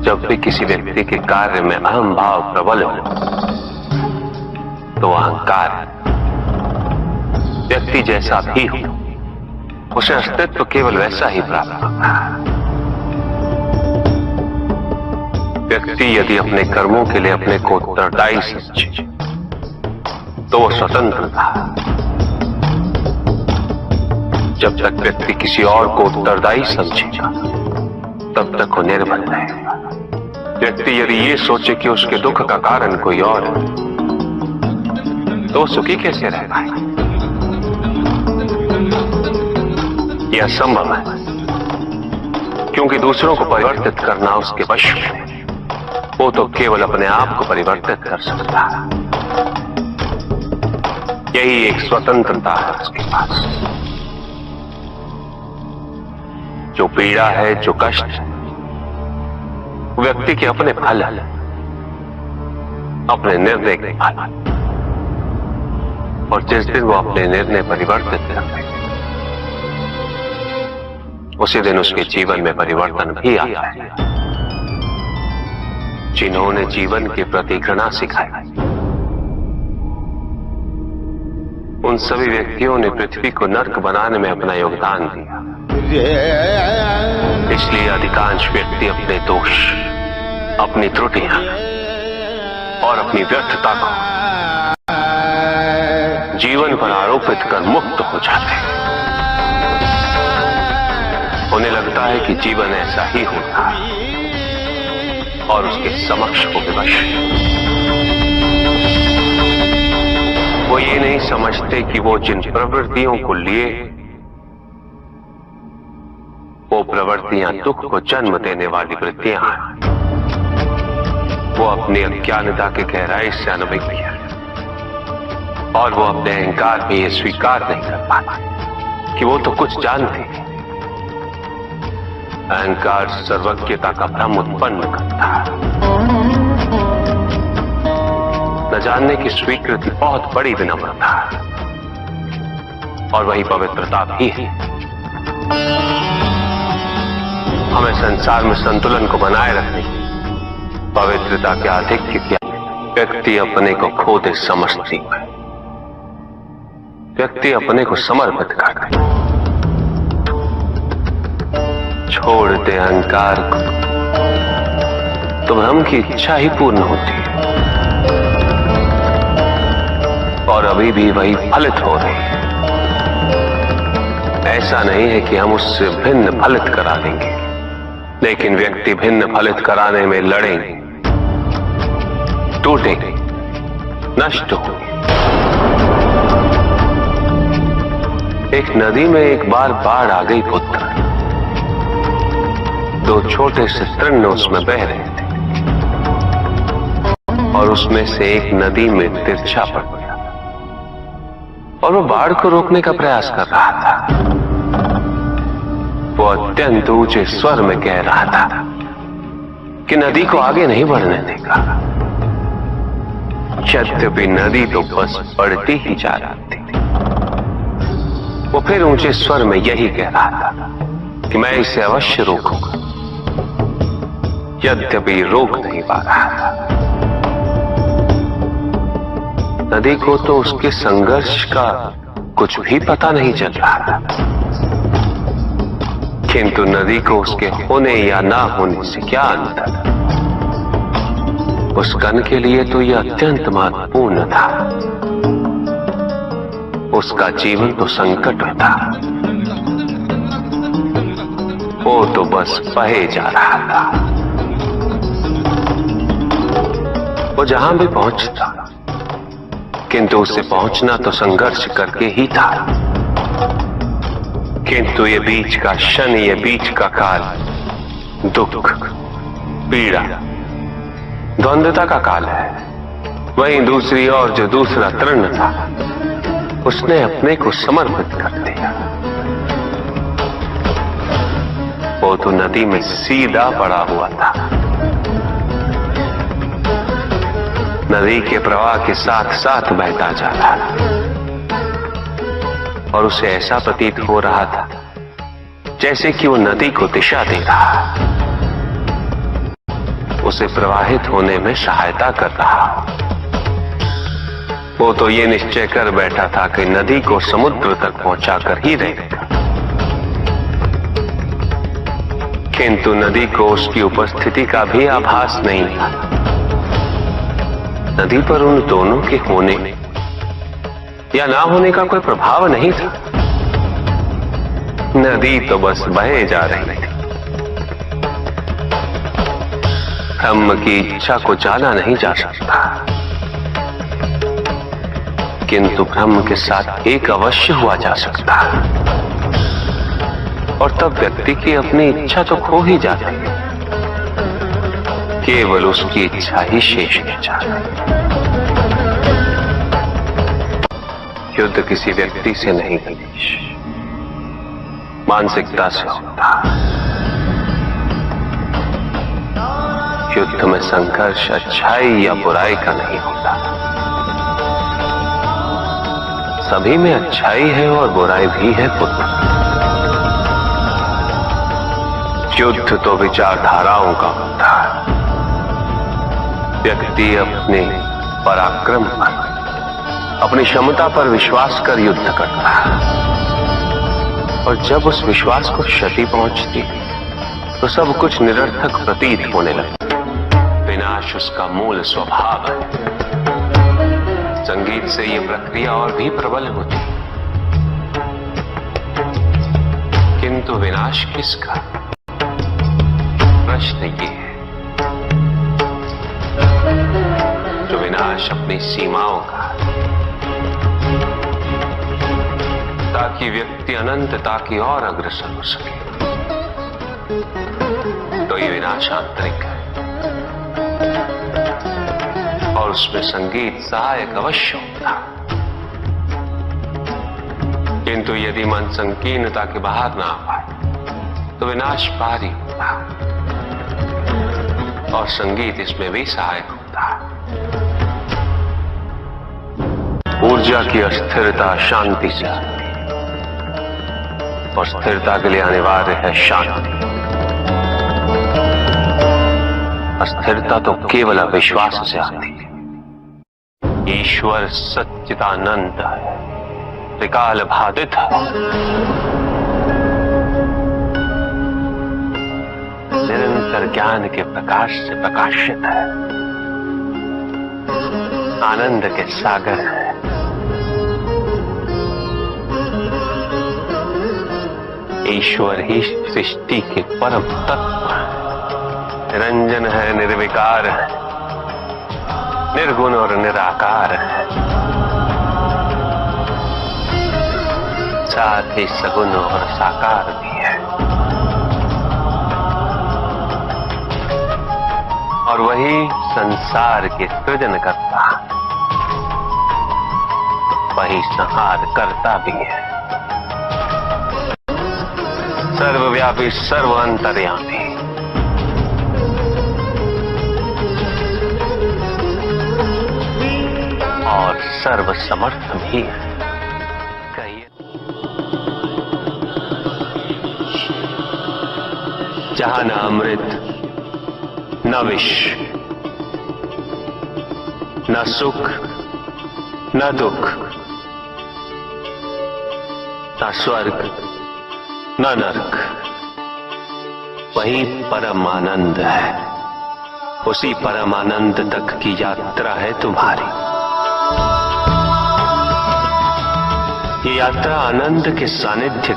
जब भी किसी व्यक्ति के कार्य में अहम भाव प्रबल हो तो अहंकार व्यक्ति जैसा भी हो उसे अस्तित्व केवल वैसा ही प्राप्त होता है। व्यक्ति यदि अपने कर्मों के लिए अपने को उत्तरदायी समझे तो वो स्वतंत्र था। जब तक व्यक्ति किसी और को उत्तरदायी समझेगा तब तक वो निर्बल रहेगा। व्यक्ति यदि ये सोचे कि उसके दुख का कारण कोई और है तो सुखी कैसे रह पाएगा? यह असंभव है, क्योंकि दूसरों को परिवर्तित करना उसके वश में है। वो तो केवल अपने आप को परिवर्तित कर सकता है। यही एक स्वतंत्रता है उसके पास। जो पीड़ा है, जो कष्ट है, व्यक्ति के अपने फल है, अपने निर्णय के फल। और जिस दिन वो अपने निर्णय परिवर्तित करते उसी दिन उसके जीवन में परिवर्तन भी आता है। जिन्होंने जीवन के प्रति घृणा सिखाई उन सभी व्यक्तियों ने पृथ्वी को नर्क बनाने में अपना योगदान दिया। इसलिए अधिकांश व्यक्ति अपने दोष, अपनी त्रुटियां और अपनी व्यर्थता को जीवन पर आरोपित कर मुक्त हो जाते हैं। उन्हें लगता है कि जीवन ऐसा ही होता है और उसके समक्ष हो विवश। वो ये नहीं समझते कि वो जिन प्रवृत्तियों को लिए वो प्रवृत्तियां दुख को जन्म देने वाली वृत्तियां हैं। वो अपनी अज्ञानता के गहराई से अनभिज्ञ है और वो अपने अहंकार में ये स्वीकार नहीं कर पाते कि वो तो कुछ जानते हैं। अहंकार सर्वज्ञता का भ्रम उत्पन्न करता है। न जानने की स्वीकृति बहुत बड़ी विनम्रता है और वही पवित्रता भी है। हमें संसार में संतुलन को बनाए रखने की पवित्रता के आधिक्य क्या? व्यक्ति अपने को खो दे समझती है। व्यक्ति अपने को समर्पित कर दे, छोड़ दे अहंकार को तो भ्रम की इच्छा ही पूर्ण होती है और अभी भी वही फलित हो रही है। ऐसा नहीं है कि हम उससे भिन्न फलित करा देंगे, लेकिन व्यक्ति भिन्न फलित कराने में लड़ेंगे, टूटेंगे, नष्ट होंगे। एक नदी में एक बार बाढ़ आ गई पुत्र। दो छोटे से तृण उसमें बह रहे थे और उसमें से एक नदी में तिरछा पड़ गया और वो बाढ़ को रोकने का प्रयास कर रहा था। वो अत्यंत ऊंचे स्वर में कह रहा था कि नदी को आगे नहीं बढ़ने देगा। यद्यपि नदी तो बस बढ़ती ही जा रही थी। वो फिर ऊंचे स्वर में यही कह रहा था कि मैं इसे अवश्य रोकूंगा, यद्यपि रोक नहीं पा रहा था। नदी को तो उसके संघर्ष का कुछ भी पता नहीं चल रहा था, किंतु नदी को उसके होने या ना होने से क्या अंतर? उस कण के लिए तो यह अत्यंत महत्वपूर्ण था। उसका जीवन तो संकट में था। वो तो बस बहे जा रहा था। वो जहां भी पहुंचता, किंतु उसे पहुंचना तो संघर्ष करके ही था। किंतु ये बीच का क्षण, ये बीच का काल दुख, पीड़ा, द्वंद्वता का काल है। वहीं दूसरी ओर जो दूसरा तृण था उसने अपने को समर्पित कर दिया। वो तो नदी में सीधा पड़ा हुआ था, नदी के प्रवाह के साथ साथ बहता जा रहा था और उसे ऐसा प्रतीत हो रहा था जैसे कि वो नदी को दिशा दे रहा। उसे प्रवाहित होने में सहायता कर रहा हो। वो तो ये निश्चय कर बैठा था कि नदी को समुद्र तक पहुंचाकर ही रहेगा, किंतु नदी को उसकी उपस्थिति का भी आभास नहीं था। नदी पर उन दोनों के होने या ना होने का कोई प्रभाव नहीं था। नदी तो बस बहे जा रही थी। ब्रह्म की इच्छा को जाना नहीं जा सकता, किंतु ब्रह्म के साथ एक अवश्य हुआ जा सकता, और तब व्यक्ति की अपनी इच्छा तो खो ही जाती है, केवल उसकी इच्छा ही शेष रह जाती। युद्ध किसी व्यक्ति से नहीं, मानसिकता से होता। युद्ध में संघर्ष अच्छाई या बुराई का नहीं होता, सभी में अच्छाई है और बुराई भी है पुत्र। युद्ध तो विचारधाराओं का होता है। व्यक्ति अपने पराक्रम पर, अपनी क्षमता पर विश्वास कर युद्ध करता है, और जब उस विश्वास को क्षति पहुंचती तो सब कुछ निरर्थक प्रतीत होने लगता। विनाश उसका मूल स्वभाव है। संगीत से यह प्रक्रिया और भी प्रबल होती, किंतु विनाश किसका? प्रश्न ये है। जो विनाश अपनी सीमाओं का, ताकि व्यक्ति अनंतता की ओर अग्रसर हो सके, तो ये विनाश आंतरिक है, और उसमें संगीत सहायक अवश्य होता। किंतु यदि मन संकीर्णता के बाहर ना आ पाए तो विनाश भारी होता, और संगीत इसमें भी सहायक होता। ऊर्जा की अस्थिरता शांति से आती, और स्थिरता के लिए अनिवार्य है शांति। अस्थिरता तो केवल अविश्वास से आती है। ईश्वर सच्चिदानंद है, त्रिकाल बाधित है, निरंतर ज्ञान के प्रकाश से प्रकाशित है, आनंद के सागर है। ईश्वर ही सृष्टि के परम तत्व है, निरंजन है, निर्विकार है, निर्गुण और निराकार है, साथ ही सगुण और साकार भी है। और वही संसार के सृजन करता, वही संहार करता भी है। सर्वव्यापी, सर्व अंतर्यामी, और सर्व समर्थ भी है। कहिए, जहां न अमृत, न विष, न सुख, न दुख, न स्वर्ग, न नरक, वही परम आनंद है। उसी परम आनंद तक की यात्रा है तुम्हारी। ये यात्रा आनंद के सानिध्य